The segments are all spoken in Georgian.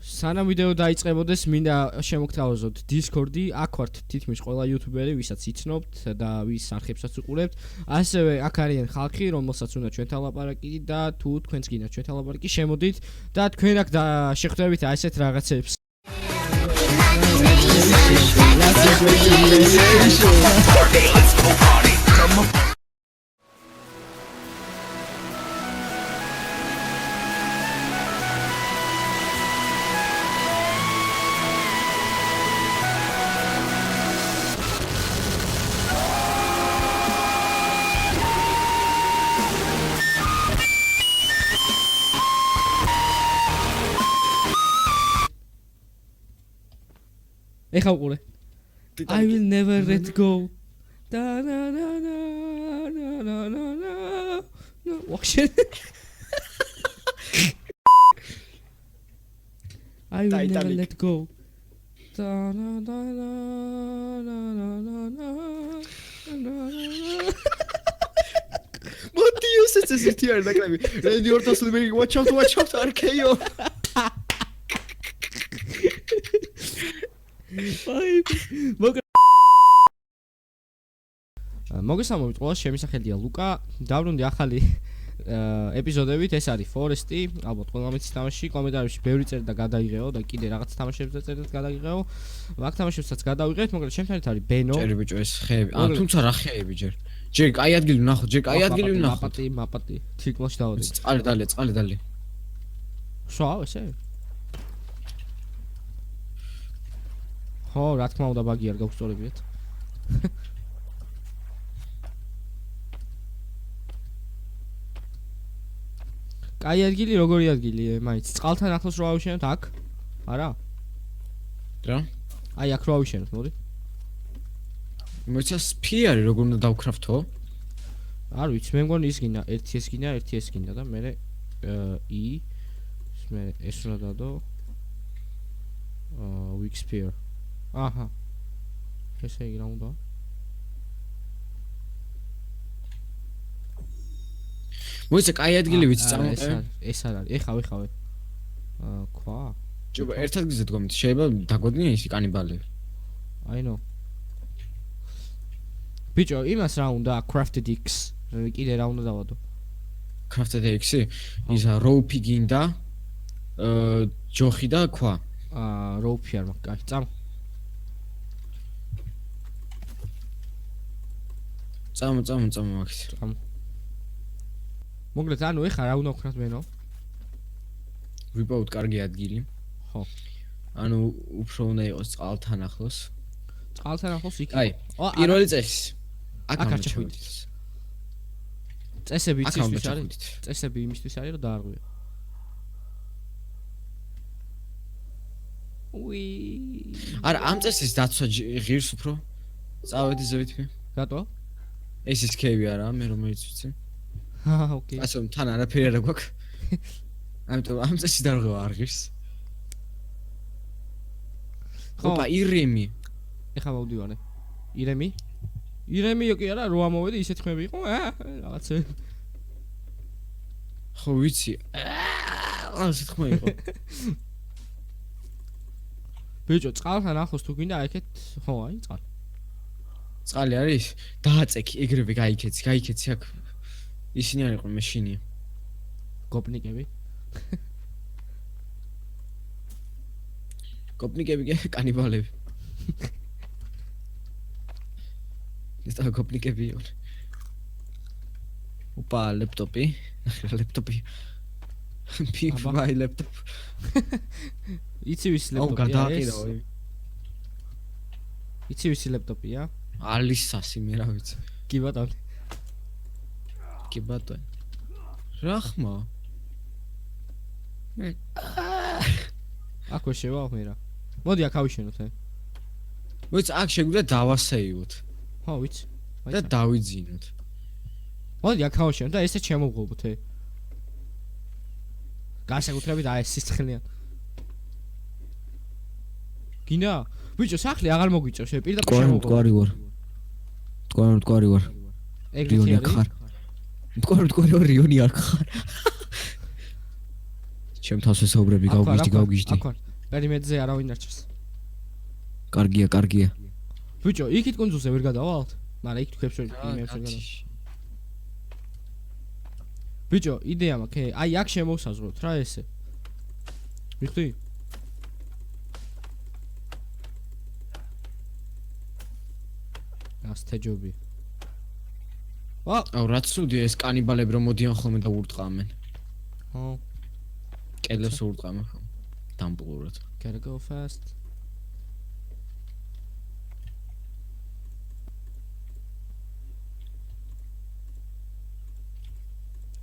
სანამ ვიდეო დაიწყებოდეს, მინდა შემოგთავაზოთ Discord-ი, აქ ვართ თითქმის ყველა YouTuber-ი, ვისაც იცნობთ და ვის არხებსაც უყურებთ. ასევე აქ არიან ხალხი, რომელსაც უნდა ჩვენთან ლაპარაკი და თუ თქვენც გინდათ ჩვენთან ლაპარაკი, შემოდით და თქვენ აქ შეხვდებით ასეთ რაღაცებს. ეხა უყურე. I will never let go. Da na na na na na na na. No, ვახშე. I will never let go. Da na na na na na na na. What do you say to this here? Like me. Randy Orton swimming. Watch out, RKO. მოგესალმებით ყველას, შემისახელია ლუკა. დავრუნდი ახალი ეპიზოდებით, ეს არის Forest-ი, ალბათ ყველამ იცის თამაში, კომენტარებში ბევრი წერდა და გადაიღეო და კიდე რაღაც თამაშებზე წერდათ გადაიღეო. მაგ თამაშებსაც გადავიღეთ, მაგრამ ჩემთან არის ბენო. ჯერ ბიჭო ეს ხეები. თუმცა რა ხეები ჯერ. ჯერ კაი ადგილი ვნახოთ, ჯერ კაი ადგილი ვნახოთ. მაპატი, თირკმელში დავადი. წყალი. შოა, ესე? ხო, რა თქმა უნდა, ბაგი არ გავსწორებიათ. კაი ადგილი, როგორი ადგილი, მაინც წყალთან ახლოს რო ავიშენოთ აქ? არა? რა? აი აქ რო ავიშენოთ, მოდი. მოიცა სფიარი როგორ უნდა დავკრაფტო? არ ვიცი, მე მგონი ის გინდა, ერთი ეს გინდა და მე I მე ეს უნდა დადო. Weak sphere. აჰა. ესე იგი რა უნდა? მოიცა კაი ადგილი ვიცი წამოყე. ეს არ არის. ეხავე. ქვა. ჯობა ერთ ადგილზე დგომით, შეიძლება დაგვადგინე ისი კანიბალები. I know. ბიჭო, იმას რა უნდა? Crafted X. კიდე რა უნდა დავადო? Crafted X-ი? ისა rope გინდა, ჯოხი და ქვა. rope არ მაქვს. კაი, წამ. წამო მაგით. მოგლეთ, ანუ ეხა რა უნდა ვქნათ მენო? ვიპოვოთ კარგი ადგილი. ხო. ანუ უფრო უნდა იყოს წყალთან ახლოს. წყალთან ახლოს იქ. აი, პირველი წესი. აქ არ ჩავიდით. წესები იცისთვის არის? წესები იმისთვის არის, რომ დაარღვიო. უი. არა, ამ წესის დაცვა ღირს უფრო. წავედი ზევით მე. რატო? ეს ის კეივი არა, მე რომელიც ვიცი. ოკეი. ასე რომ თან არაფერი არ გვაქვს. ამიტომ ამ წესი დარღვევა არ ღირს. ოპა, ირემი. ეხა მოვდივარე. ირემი კი არა, რო ამოვედი ისეთ ხმები იყო, რაღაცე. ხო ვიცი. ასეთ ხმები იყო. ბიჭო, წყალთან ახლოს თუ გინდა აიქეთ, ხო, აი, წყალი. წყალი არის? დააწექი, ეგრევე გაიქეცი აქ. ისინი არ იყვნენ მეშინია. გოპნიკები? გოპნიკები კი კანიბალები. ეს და გოპნიკები იყვნენ. ოპა, ლეპტოპი. ლეპტოპი. my laptop. იცი ვის ლეპტოპია ეს? იცი ვის ლეპტოპია? ალისასი მე რა ვიცი. კი ბატონო. რა ხმა? აქ ვერ შევალ მე რა. მოდი აქ ავიშენოთ. მოიცა აქ შეგვიძლია დავასეივოთ. ხო, ვიცი. და დავიძინოთ. მოდი აქ ავიშენოთ და ესე შემოვღობოთ. განსაკუთრებით აი ეს სიცხლიან. გინდა? ბიჭო, სახლი აღარ მოგვიწევს, პირდაპირ შემოვღობ. მტკვარი ვარ. ეგრეთი არის. მტკვარი ვარ, რიონი არ ხარ. ჩემ თავს ესაუბრები გავგიჟდი. პერიმეტრზე არავინ არ ჩერს. კარგია, კარგია. ბიჭო, იქით კონძულზე ვერ გადავალთ? მაგრამ იქ თქვებს რომ იმებს ვერ გადა. ბიჭო, იდეა მაქვს, აი აქ შემოვსაზღვროთ რა ესე. მიხდი? ასთეჯობი. აუ, რა ცუდია ეს კანიბალები რომ მოდიან ხოლმე და ურტყამენ. ხო. კედლებს ურტყამენ ხოლმე. დამპყურად. Gotta go fast.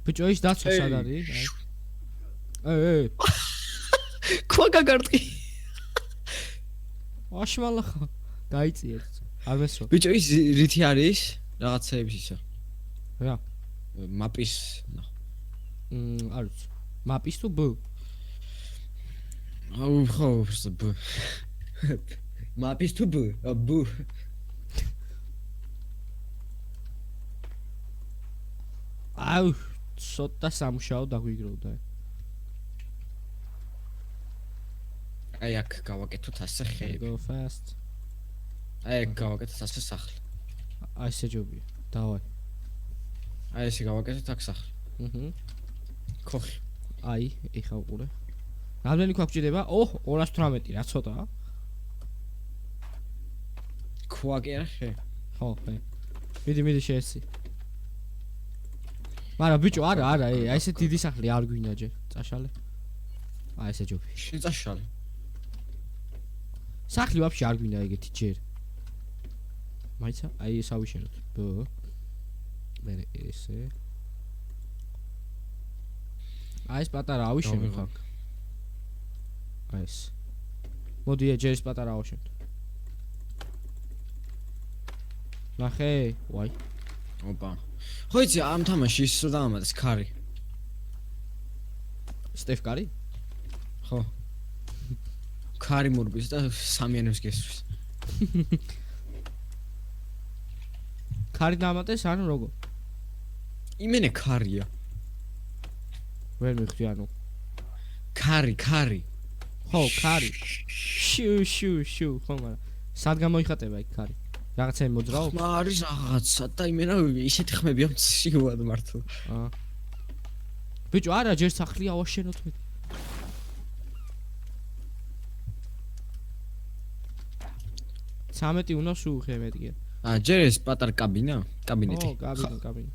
ბიჭო, ის დაცვა სად არის? ეი. ქვა გაგარტყი. აშმალა ხა. დაიწიეთ. არ მესო. ბიჭო, ის რითი არის? რაღაცეების ისა. რა? მაპის, ნახ. არ ვიცი. მაპის თუ ბ? აუ, ხო, ბ. მაპის თუ ბ? ბ. აუ, ცოტა სამუშაო დაგვიგროვდა. აი აქ გავაკეთოთ ასე ხეები. Go fast. აი აქ გავაკეთოთ ასე სახლი. აი ესე ჯობია. დავაი. აი ესე გავაკეთოთ აქ სახლი. ქოხი. აი, ეხა უყურე. რამდენი ქვა გჭირდება? ოჰ, 218, რა ცოტაა? ქვა კი არა ხე. ხო, ხე. მიდი შეესი. მაგრამ ბიჭო, არა, აი ესე დიდი სახლი არ გვინდა ჯერ. წაშალე. აი ესე ჯობია. შეწაშალე. სახლი ვაფშე არ გვინდა ეგეთი ჯერ. მაიცა, აი ეს ავიშენოთ. ბ. მე ესე. აი ეს პატარა ავიშენოთ აქ. აი ეს. მოდი ჯერ ეს პატარა ავიშენოთ. ნახე, ვაი. ოპა. ხო იცი ამ თამაში ის რა ამადეს ქარი. სტეფ კარი? ხო. ქარი მურბის და სამიანებს გესვრის. ქარი დამატეს ანუ როგორ? იმენე ქარია. ვერ მივხვდი ანუ. ქარი. ხო, ქარი. შუ, ხო მაგრამ. სად გამოიხატება იქ ქარი? რაღაცა მოძრაობს? ხმა არის რაღაცა და იმენა ისეთი ხმებია მციუად მართლა. აა. ბიჭო, არა, ჯერ სახლი ავაშენოთ მე. სამეტი უნდა შუხე მეტია. ჯერ ეს პატარ კაბინეტი. ო, კაბინეტი.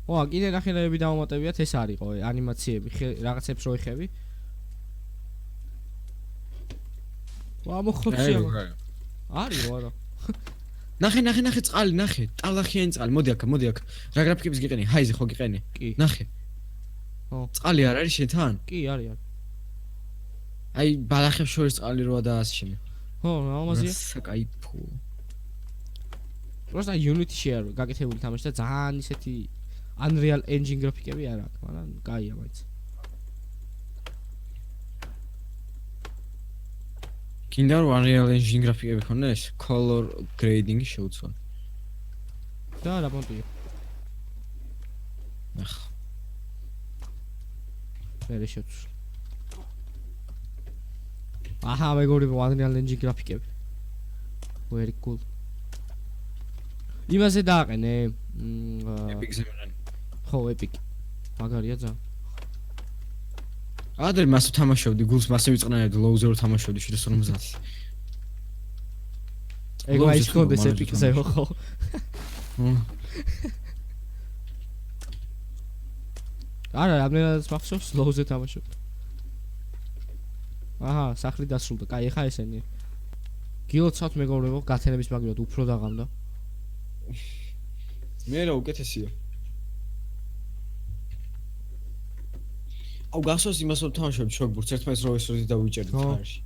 ო, კიდე ნახევრები დავამატებიათ, ეს არისო, ანიმაციები, რაღაცებს რო ეხები. ვა, მოხოცია. არის რა. ნახე წყალი, ნახე. ტალახიანი წყალი. მოდი აქ. რა გრაფიკებს გიყენი? ჰაიზე ხო გიყენი? კი. ნახე. ო. წყალი არ არის შენთან? კი, არის. აი, ბალახებს შორის წყალი როა და ასე შემდეგ. ხო, ამაზია. საკაიფო. პროსტა Unity-ში არ გაკეთებული თამაში და ძალიან ისეთი Unreal Engine გრაფიკები არ აქვს, მაგრამ კაია მაინც. კიდე რომ Unreal Engine გრაფიკები ქონდეს, color grading-ი შეუცვალ. და რა პონტია? ნახე. ვერ შეუცვალ. აჰა, მეგობრებო, Unreal Engine გრაფიკები. Very cool. იმაზე დააყენე. Epic-ზე მერან. ხო, Epic. მაგარია ძალიან. ადრე მასო თამაშობდი, გულს მასე ვიწყნაებდი, ლოუზერო თამაშობდი 750. ეგ მაინც კონდეს Epic-ზე ხო. არა, რამდენადაც მახსოვს ლოუზე თამაშობდი. აჰა, სახლი დასრულდა. კაი, ეხა ესენია. გილოცავთ მეგობრებო, გათენების მაგივრად უფრო დაღამდა. მე რა უკეთესია. აუ გასოს იმას რომ თამაშობთ შოგბურთს ერთმანეთს რო ესროდით და ვიჭერდით ხარში.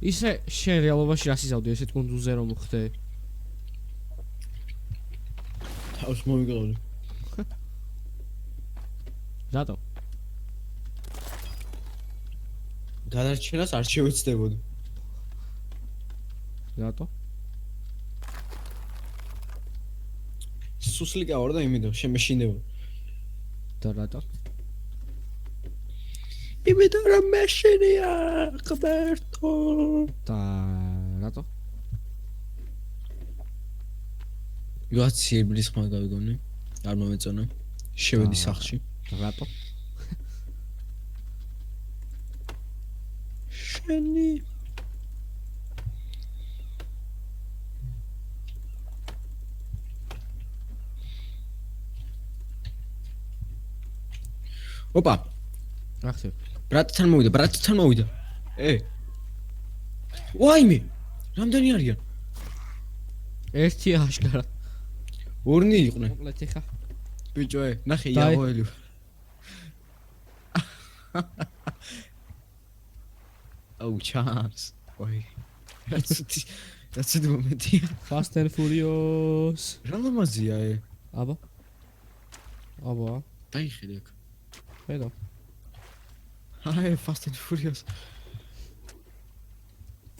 ისე შენ რეალობაში რას იზავდი ესეთ კუნძულზე რომ ხდე? თავს მოვიგავდი. რატო? გადარჩენას არ შევეცდებოდი. რატო? სუსლიკა ვარ და იმედო შემეშინდება. და რატო? იმედო რომ მეშინია ღმერთო. და რატო? გაცილების ხმა გავიგონე. არ მომეწონა. შევედი სახლში. რატო? შენი ოპა ახსენ. ბრატთან მოვიდა. ვაიმე რამდენი არიან? ერთი აშკარა. ორნი იყვნენ. მოკლედ ეხა. ბიჭო, ნახე დაი. იაღოელი. აუ ჩანს. ვაი. რაცეთი მომენტია. Fast and Furious. რა ლამაზია აბა. დაიხედე აქ. ხედავ. აი Fast and Furious.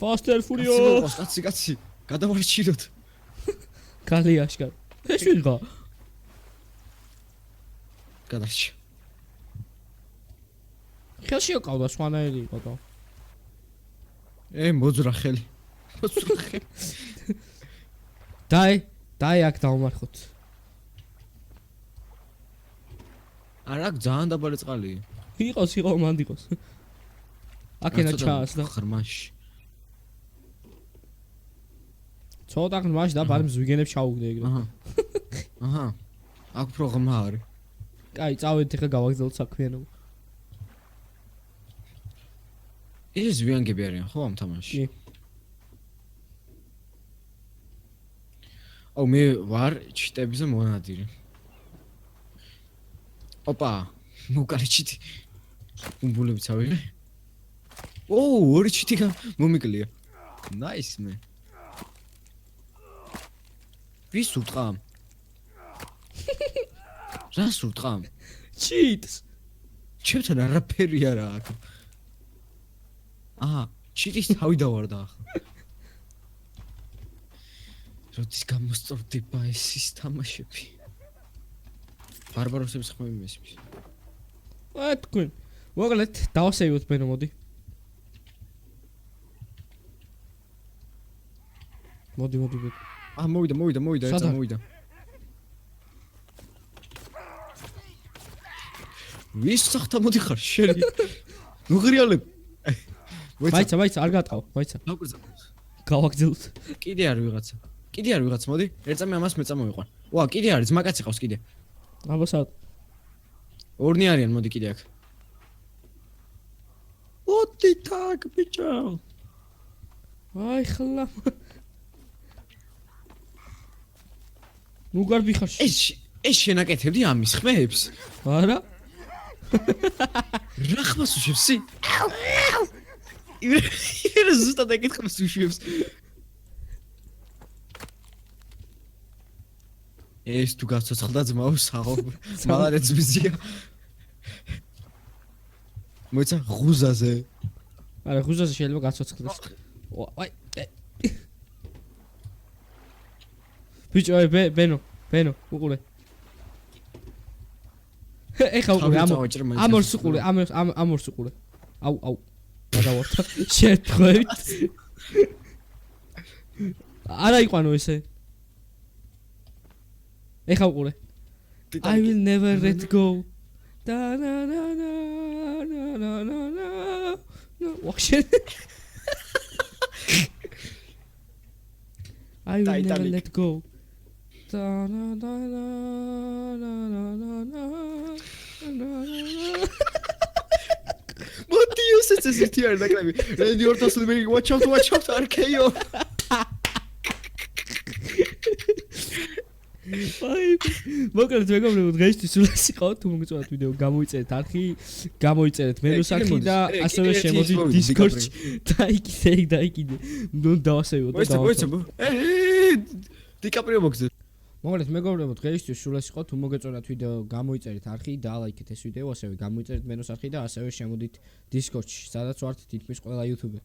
Fast and Furious. კაცი. გადავარჩიოთ. კალი აშკარა. ეს ვიღა. გადარჩი. ხელში აკავდა სვანაელი იყო და. მოძრა ხელი. დაი აქ დავმარხოთ. არა ძალიან დაბალი წყალია. იყოს მანდ იყოს. აქენა ჩას და ღრმაში. ცოტა ღრმაში და ბარემ ზვიგენებს ჩაუგდე ეგრე. აჰა. აქ უფრო ღრმა არის. კაი, წავედით ეხა გავაგზავნოთ საქმიანობა. ეს ზვიგენები არიან ხო ამ თამაში? კი. აუ მე ვარ ჩიტებზე მონადირე. ოპა, მოკარი ჩიტი. უმბულები წავიღე. ორი ჩიტი მომიკლია. ნაის მე. ვის უტყამ? რას უტყამ? ჩიტს. ჩემთან არაფერი არა აქ. აჰა, ჩიტის თავი დავარდა ახლა. როდის გამოსწორდება ეს თამაშები? ბარბაროსების ხმები მესმის. თქვენ. მოკლედ დავსეივოთ ბენო მოდი. მოდი. მოვიდა, ეცა მოვიდა. ვის სახთა მოდიხარ შენი? ნუღრიალებ. მაიცა, არ გატყავ, მაიცა. გავაგზავნოთ. კიდე არ ვიღაცა, მოდი. ერწამი ამას მეწამოვიყვან. ვა, კიდე არის, მაგაც იყავს კიდე. აბა საათ. ორნი არიან, მოდი კიდე აქ. ოტი თაკ ბიჭო. აი ხლა. ნუ გარბიხარ. ეს შენაკეთებდი ამის ხმებს? არა? რა ხმას უშვებსი? ირა ზუსტად ეგეთ ხმას უშვებს. ეს თუ გაცოცხლდა ძმაოს საღო მალარეც მიზია. მოიცა ღუზაზე. არა, ღუზაზე შეიძლება გაცოცხლდეს. აი. ბიჭო, ბენო, უყურე. ეხა უყურე, ამორს უყურე, ამორს უყურე. აუ. გადავართ. შეთქვევით. არა იყვანო ესე. ეხა უყურე. I will never let go. Da na na na na na na na. No, washing. I will never let go. Da na na na na na na na. What do you say to this here? Like me. And you're just like watch out RKO. აი, მოკლედ მეგობრებო, დღეისთვის სულ ეს იყო, თუ მოგწონათ ვიდეო, გამოიწერეთ არხი, გამოიწერეთ მენუს არხი და ასევე შემოდით Discord-ში. დაიკიდე. ნუ დავასევოთ და მოიცა. დიკაპრიო მოგზე. მოგეთ მეგობრებო, დღეისთვის სულ ეს იყო. თუ მოგეწონათ ვიდეო, გამოიწერეთ არხი და ლაიქეთ ეს ვიდეო, ასევე გამოიწერეთ მენოს არხი და ასევე შემოდით Discord-ში, სადაც ვართ თითქმის ყველა YouTuber.